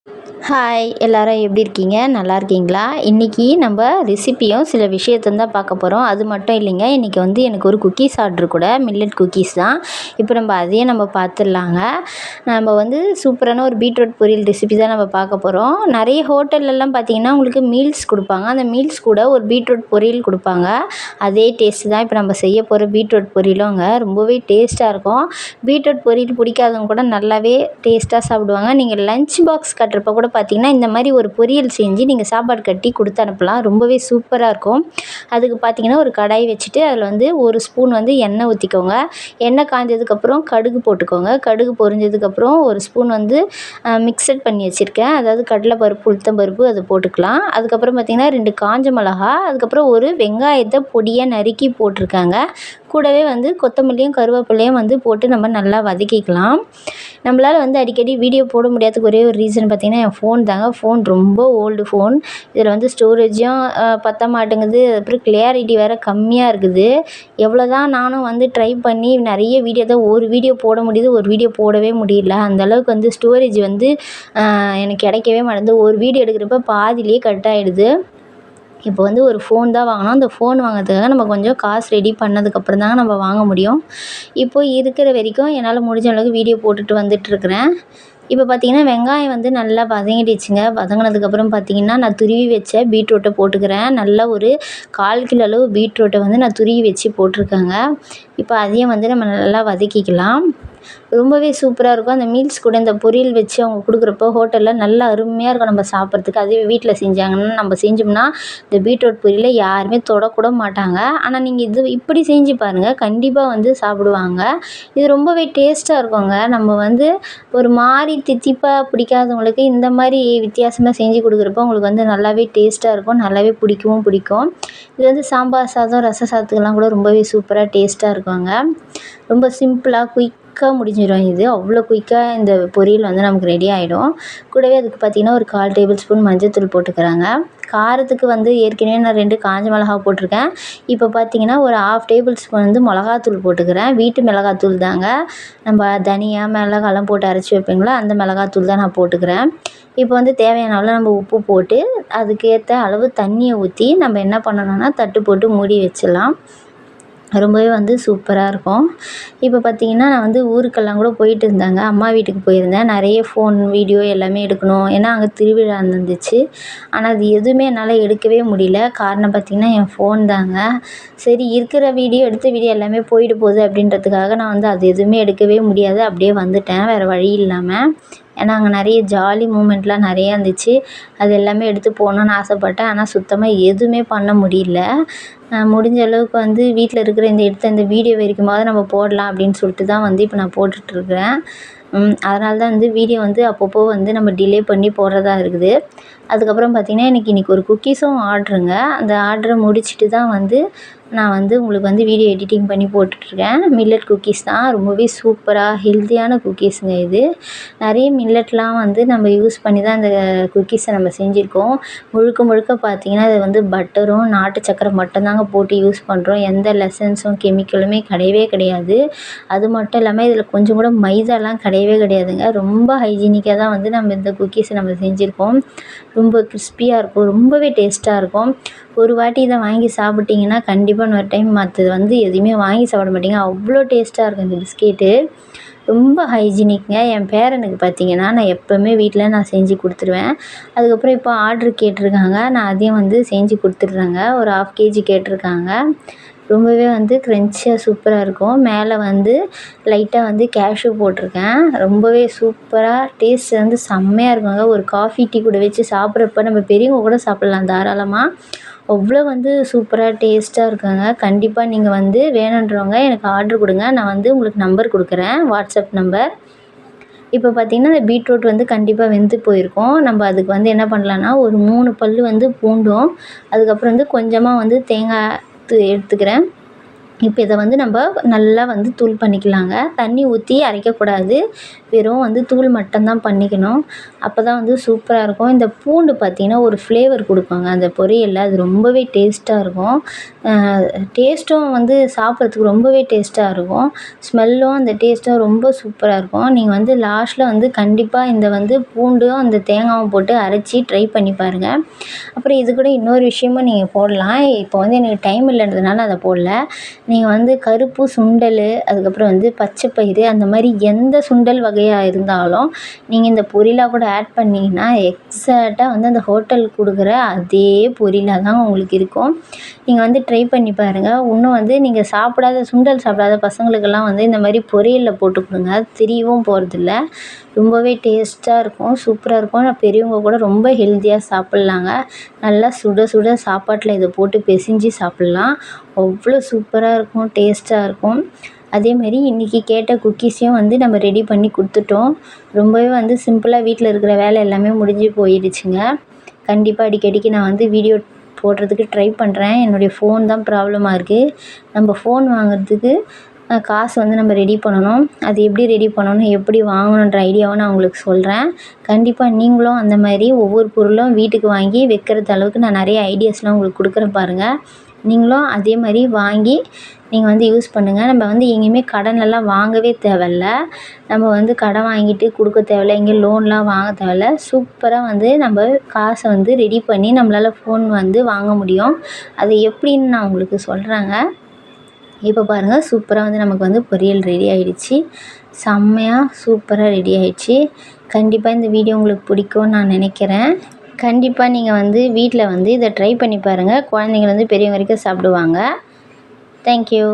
Hi எல்லாரும் எப்படி இருக்கீங்க? நல்லா இருக்கீங்களா? இன்றைக்கி நம்ம ரெசிப்பியும் சில விஷயத்தையும் தான் பார்க்க போகிறோம். அது மட்டும் இல்லைங்க, இன்றைக்கி வந்து எனக்கு ஒரு குக்கீஸ் ஆர்டர் கூட மில்லட் குக்கீஸ் தான். இப்போ நம்ம அதையும் நம்ம பார்த்துடலாங்க. நம்ம வந்து சூப்பரான ஒரு பீட்ரூட் பொரியல் ரெசிபி தான் நம்ம பார்க்க போகிறோம். நிறைய ஹோட்டல்லலாம் பார்த்திங்கன்னா உங்களுக்கு மீல்ஸ் கொடுப்பாங்க. அந்த மீல்ஸ் கூட ஒரு பீட்ரூட் பொரியல் கொடுப்பாங்க. அதே டேஸ்ட்டு தான் இப்போ நம்ம செய்ய போகிற பீட்ரூட் பொரியலுங்க. ரொம்பவே டேஸ்ட்டாக இருக்கும். பீட்ரூட் பொரியல் பிடிக்காதவங்க கூட நல்லாவே டேஸ்ட்டாக சாப்பிடுவாங்க. நீங்கள் லஞ்ச் பாக்ஸ் கட்டுறப்ப கூட பார்த்திங்கன்னா இந்த மாதிரி ஒரு பொரியல் செஞ்சு நீங்கள் சாப்பாடு கட்டி கொடுத்து அனுப்பலாம். ரொம்பவே சூப்பராக இருக்கும். அதுக்கு பார்த்திங்கன்னா ஒரு கடாய் வச்சுட்டு அதில் வந்து ஒரு ஸ்பூன் வந்து எண்ணெய் ஊற்றிக்கோங்க. எண்ணெய் காஞ்சதுக்கப்புறம் கடுகு போட்டுக்கோங்க. கடுகு பொரிஞ்சதுக்கப்புறம் ஒரு ஸ்பூன் வந்து மிக்சட் பண்ணி வச்சுருக்கேன். அதாவது கடலைப்பருப்பு, உளுத்தம்பருப்பு அது போட்டுக்கலாம். அதுக்கப்புறம் பார்த்திங்கன்னா 2 காஞ்ச மிளகா, அதுக்கப்புறம் ஒரு வெங்காயத்தை பொடியாக நறுக்கி போட்டிருக்காங்க. கூடவே வந்து கொத்தமல்லியும் கருவேப்பிலையும் வந்து போட்டு நம்ம நல்லா வதக்கிக்கலாம். நம்மளால் வந்து அடிக்கடி வீடியோ போட முடியாததுக்கு ஒரே ஒரு ரீசன் பார்த்திங்கன்னா என் ஃபோன் தாங்க. ஃபோன் ரொம்ப ஓல்டு ஃபோன். இதில் வந்து ஸ்டோரேஜும் பத்த மாட்டேங்குது. அப்புறம் கிளியாரிட்டி வேறு கம்மியாக இருக்குது. எவ்வளோ தான் நானும் வந்து ட்ரை பண்ணி நிறைய வீடியோ தான் ஒரு வீடியோ போட முடியுது, ஒரு வீடியோ போடவே முடியல. அந்தளவுக்கு வந்து ஸ்டோரேஜ் வந்து எனக்கு கிடைக்கவே மாட்டேங்குது. ஒரு வீடியோ எடுக்கிறப்ப பாதியிலேயே கட் ஆகிடுது. இப்போ வந்து ஒரு ஃபோன் தான் வாங்கினோம். அந்த ஃபோன் வாங்கிறதுக்காக நம்ம கொஞ்சம் காசு ரெடி பண்ணதுக்கப்புறம் தாங்க நம்ம வாங்க முடியும். இப்போ இருக்கிற வரைக்கும் என்னால் முடிஞ்ச அளவுக்கு வீடியோ போட்டுட்டு வந்துட்டுருக்கிறேன். இப்போ பார்த்திங்கன்னா வெங்காயம் வந்து நல்லா வதங்கிடுச்சுங்க. வதங்கினதுக்கப்புறம் பார்த்திங்கன்னா நான் துருவி வச்ச பீட்ரூட்டை போட்டுக்கிறேன். நல்லா ஒரு 1/4 கிலோ அளவு பீட்ரூட்டை வந்து நான் துருவி வச்சு போட்டிருக்கேங்க. இப்போ அதையும் வந்து நம்ம நல்லா வதக்கிக்கலாம். ரொம்பவே சூப்பராக இருக்கும். அந்த மீல்ஸ் கூட இந்த பொரியல் வச்சு அவங்க கொடுக்குறப்போ ஹோட்டலில் நல்லா அருமையாக இருக்கும் நம்ம சாப்பிட்றதுக்கு. அதே வீட்டில் செஞ்சாங்கன்னா நம்ம செஞ்சோம்னா இந்த பீட்ரூட் பொரியலை யாருமே தொடக்கூட மாட்டாங்க. ஆனால் நீங்கள் இது இப்படி செஞ்சு பாருங்கள், கண்டிப்பாக வந்து சாப்பிடுவாங்க. இது ரொம்பவே டேஸ்ட்டாக இருக்குங்க. நம்ம வந்து ஒரு மாதிரி தித்திப்பாக பிடிக்காதவங்களுக்கு இந்த மாதிரி வித்தியாசமாக செஞ்சு கொடுக்குறப்போ உங்களுக்கு வந்து நல்லாவே டேஸ்ட்டாக இருக்கும். நல்லாவே பிடிக்கவும் பிடிக்கும். இது வந்து சாம்பார் சாதம், ரச சாதத்துக்கெல்லாம் கூட ரொம்பவே சூப்பராக டேஸ்ட்டாக இருக்குங்க. ரொம்ப சிம்பிளாக குயிக்காக முடிஞ்சிடும். இது அவ்வளோ குயிக்காக இந்த பொரியல் வந்து நமக்கு ரெடி ஆகிடும். கூடவே அதுக்கு பார்த்திங்கன்னா ஒரு 1/4 டேபிள் ஸ்பூன் மஞ்சள்தூள் போட்டுக்கிறாங்க. காரத்துக்கு வந்து ஏற்கனவே நான் 2 காஞ்ச மிளகா போட்டிருக்கேன். இப்போ பார்த்திங்கன்னா ஒரு 1/2 டேபிள் ஸ்பூன் வந்து மிளகாத்தூள் போட்டுக்கிறேன். வீட்டு மிளகாத்தூள் தாங்க. நம்ம தனியா மிளகாலாம் போட்டு அரைச்சி வைப்பீங்களா, அந்த மிளகாத்தூள் தான் நான் போட்டுக்கிறேன். இப்போ வந்து தேவையான அளவு நம்ம உப்பு போட்டு அதுக்கேற்ற அளவு தண்ணியை ஊற்றி நம்ம என்ன பண்ணணும்னா தட்டு போட்டு மூடி வச்சிடலாம். ரொம்பவே வந்து சூப்பராக இருக்கும். இப்போ பார்த்திங்கன்னா நான் வந்து ஊருக்கெல்லாம் கூட போயிட்டு இருந்தேங்க. அம்மா வீட்டுக்கு போயிருந்தேன். நிறைய ஃபோன் வீடியோ எல்லாமே எடுக்கணும். ஏன்னா அங்கே திருவிழா இருந்துச்சு. ஆனால் அது எதுவுமே என்னால் எடுக்கவே முடியல. காரணம் பார்த்திங்கன்னா என் ஃபோன் தாங்க. சரி இருக்கிற வீடியோ எடுத்த வீடியோ எல்லாமே போயிட்டு போகுது அப்படின்றதுக்காக நான் வந்து அது எதுவுமே எடுக்கவே முடியாது. அப்படியே வந்துட்டேன் வேறு வழி இல்லாமல். ஏன்னா அங்கே நிறைய ஜாலி மூமெண்ட்லாம் நிறையா இருந்துச்சு. அது எல்லாமே எடுத்து போகணுன்னு ஆசைப்பட்டேன். ஆனால் சுத்தமாக எதுவுமே பண்ண முடியல. முடிஞ்ச அளவுக்கு வந்து வீட்டில் இருக்கிற எடுத்த இந்த வீடியோ வரைக்குமாவது நம்ம போடலாம் அப்படின்னு சொல்லிட்டு தான் வந்து இப்போ நான் போட்டுட்ருக்கிறேன். அதனால தான் வந்து வீடியோ வந்து அப்பப்போ வந்து நம்ம டிலே பண்ணி போடுறதா இருக்குது. அதுக்கப்புறம் பார்த்திங்கன்னா இன்றைக்கி ஒரு குக்கீஸும் ஆர்டருங்க. அந்த ஆர்டரை முடிச்சுட்டு தான் வந்து நான் வந்து உங்களுக்கு வந்து வீடியோ எடிட்டிங் பண்ணி போட்டுட்ருக்கேன். மில்லட் குக்கீஸ் தான். ரொம்பவே சூப்பராக ஹெல்த்தியான குக்கீஸுங்க இது. நிறைய மில்லட்லாம் வந்து நம்ம யூஸ் பண்ணி தான் இந்த குக்கீஸை நம்ம செஞ்சுருக்கோம். முழுக்க முழுக்க பார்த்திங்கன்னா இது வந்து பட்டரும் நாட்டு சக்கரை மட்டும்தாங்க போட்டு யூஸ் பண்ணுறோம். எந்த லெசன்ஸும் கெமிக்கலுமே கிடையவே கிடையாது. அது மட்டும் இல்லாமல் இதில் கொஞ்சம் கூட மைதாலாம் கிடையவே கிடையாதுங்க. ரொம்ப ஹைஜீனிக்காக தான் வந்து நம்ம இந்த குக்கீஸை நம்ம செஞ்சுருக்கோம். ரொம்ப கிறிஸ்பியாக இருக்கும். ரொம்பவே டேஸ்ட்டாக இருக்கும். ஒரு வாட்டி இதை வாங்கி சாப்பிட்டிங்கன்னா கண்டிப்பாக இன்னொரு டைம் மற்றது வந்து எதையுமே வாங்கி சாப்பிட மாட்டீங்க. அவ்வளோ டேஸ்ட்டாக இருக்கும் இந்த பிஸ்கெட்டு. ரொம்ப ஹைஜீனிக்ங்க. என் பேரனுக்கு பார்த்திங்கன்னா நான் எப்போவுமே வீட்டில் நான் செஞ்சு கொடுத்துருவேன். அதுக்கப்புறம் இப்போ ஆர்ட்ரு கேட்டிருக்காங்க. நான் அதையும் வந்து செஞ்சு கொடுத்துட்றேங்க. ஒரு 1/2 கேஜி கேட்டிருக்காங்க. ரொம்பவே வந்து க்ரன்ச்சியாக சூப்பராக இருக்கும். மேலே வந்து லைட்டாக வந்து கேஷ்யூ போட்டிருக்கேன். ரொம்பவே சூப்பராக டேஸ்ட் வந்து செம்மையாக இருக்குங்க. ஒரு காஃபி, டீ கூட வச்சு சாப்பிட்றப்ப நம்ம பெரியவங்க கூட சாப்பிட்லாம் தாராளமாக. அவ்வளோ வந்து சூப்பராக டேஸ்ட்டாக இருக்குங்க. கண்டிப்பாக நீங்கள் வந்து வேணுன்றவங்க எனக்கு ஆர்டர் கொடுங்க. நான் வந்து உங்களுக்கு நம்பர் கொடுக்குறேன், வாட்ஸ்அப் நம்பர். இப்போ பார்த்திங்கன்னா இந்த பீட்ரூட் வந்து கண்டிப்பாக வெந்து போயிருக்கும். நம்ம அதுக்கு வந்து என்ன பண்ணலான்னா ஒரு 3 பல் வந்து பூண்டும், அதுக்கப்புறம் வந்து கொஞ்சமாக வந்து தேங்காய் எடுத்துக்கிறேன். இப்போ இதை வந்து நம்ம நல்லா வந்து தூள் பண்ணிக்கலாங்க. தண்ணி ஊற்றி அரைக்கக்கூடாது. வெறும் வந்து தூள் மட்டும்தான் பண்ணிக்கணும். அப்போ தான் வந்து சூப்பராக இருக்கும். இந்த பூண்டு பார்த்திங்கன்னா ஒரு ஃப்ளேவர் கொடுப்பாங்க அந்த பொரியலில். அது ரொம்பவே டேஸ்ட்டாக இருக்கும். டேஸ்ட்டும் வந்து சாப்பிட்றதுக்கு ரொம்பவே டேஸ்ட்டாக இருக்கும். ஸ்மெல்லும் அந்த டேஸ்ட்டும் ரொம்ப சூப்பராக இருக்கும். நீங்கள் வந்து லாஸ்ட்டில் வந்து கண்டிப்பாக இந்த வந்து பூண்டும் அந்த தேங்காயும் போட்டு அரைச்சி ட்ரை பண்ணி பாருங்கள். அப்புறம் இது கூட இன்னொரு விஷயமும் நீங்கள் போடலாம். இப்போ வந்து எனக்கு டைம் இல்லைன்றதுனால அதை போடல. நீங்கள் வந்து கருப்பு சுண்டல், அதுக்கப்புறம் வந்து பச்சை பயிறு, அந்த மாதிரி எந்த சுண்டல் வகையாக இருந்தாலும் நீங்கள் இந்த பொரியலாக கூட ஆட் பண்ணிங்கன்னா எக்ஸாக்டாக வந்து அந்த ஹோட்டலுக்கு கொடுக்குற அதே பொரியலாக தான் உங்களுக்கு இருக்கும். நீங்கள் வந்து ட்ரை பண்ணி பாருங்கள். இன்னும் வந்து நீங்கள் சுண்டல் சாப்பிடாத பசங்களுக்கெல்லாம் வந்து இந்த மாதிரி பொரியலில் போட்டு கொடுங்க. தெரியவும் போகிறதில்ல. ரொம்பவே டேஸ்ட்டாக இருக்கும், சூப்பராக இருக்கும். பெரியவங்க கூட ரொம்ப ஹெல்த்தியாக சாப்பிட்லாங்க. நல்லா சுட சுட சாப்பாட்டில் இதை போட்டு பிசைஞ்சு சாப்பிட்லாம். அவ்வளோ சூப்பராக இருக்கும், டேஸ்ட்டாக இருக்கும். அதேமாரி இன்றைக்கி கேட்ட குக்கீஸையும் வந்து நம்ம ரெடி பண்ணி கொடுத்துட்டோம். ரொம்பவே வந்து சிம்பிளாக வீட்டில் இருக்கிற வேலை எல்லாமே முடிஞ்சு போயிடுச்சுங்க. கண்டிப்பாக அடிக்கடிக்கு நான் வந்து வீடியோ போடுறதுக்கு ட்ரை பண்ணுறேன். என்னுடைய ஃபோன் தான் ப்ராப்ளமாக இருக்குது. நம்ம ஃபோன் வாங்குறதுக்கு காசு வந்து நம்ம ரெடி பண்ணணும். அது எப்படி ரெடி பண்ணணும், எப்படி வாங்கணுன்ற ஐடியாவை நான் உங்களுக்கு சொல்கிறேன். கண்டிப்பாக நீங்களும் அந்த மாதிரி ஒவ்வொரு பொருளும் வீட்டுக்கு வாங்கி வைக்கிறது அளவுக்கு நான் நிறைய ஐடியாஸ்லாம் உங்களுக்கு கொடுக்குறேன் பாருங்கள். நீங்களும் அதே மாதிரி வாங்கி நீங்கள் வந்து யூஸ் பண்ணுங்கள். நம்ம வந்து எங்கேயுமே கடனெல்லாம் வாங்கவே தேவையில்ல. நம்ம வந்து கடன் வாங்கிட்டு கொடுக்க தேவையில்ல, எங்கேயும் லோன்லாம் வாங்க தேவையில்ல. சூப்பராக வந்து நம்ம காசை வந்து ரெடி பண்ணி நம்மளால் ஃபோன் வந்து வாங்க முடியும். அது எப்படின்னு நான் உங்களுக்கு சொல்கிறேங்க. இப்போ பாருங்கள், சூப்பராக வந்து நமக்கு வந்து பொரியல் ரெடி ஆகிடுச்சு. செம்மையாக சூப்பராக ரெடி ஆகிடுச்சு. கண்டிப்பாக இந்த வீடியோ உங்களுக்கு பிடிக்கும்னு நான் நினைக்கிறேன். கண்டிப்பாக நீங்கள் வந்து வீட்டில் வந்து இதை ட்ரை பண்ணி பாருங்கள். குழந்தைங்க வந்து பெரியவங்க வரைக்கும் சாப்பிடுவாங்க. தேங்க்யூ.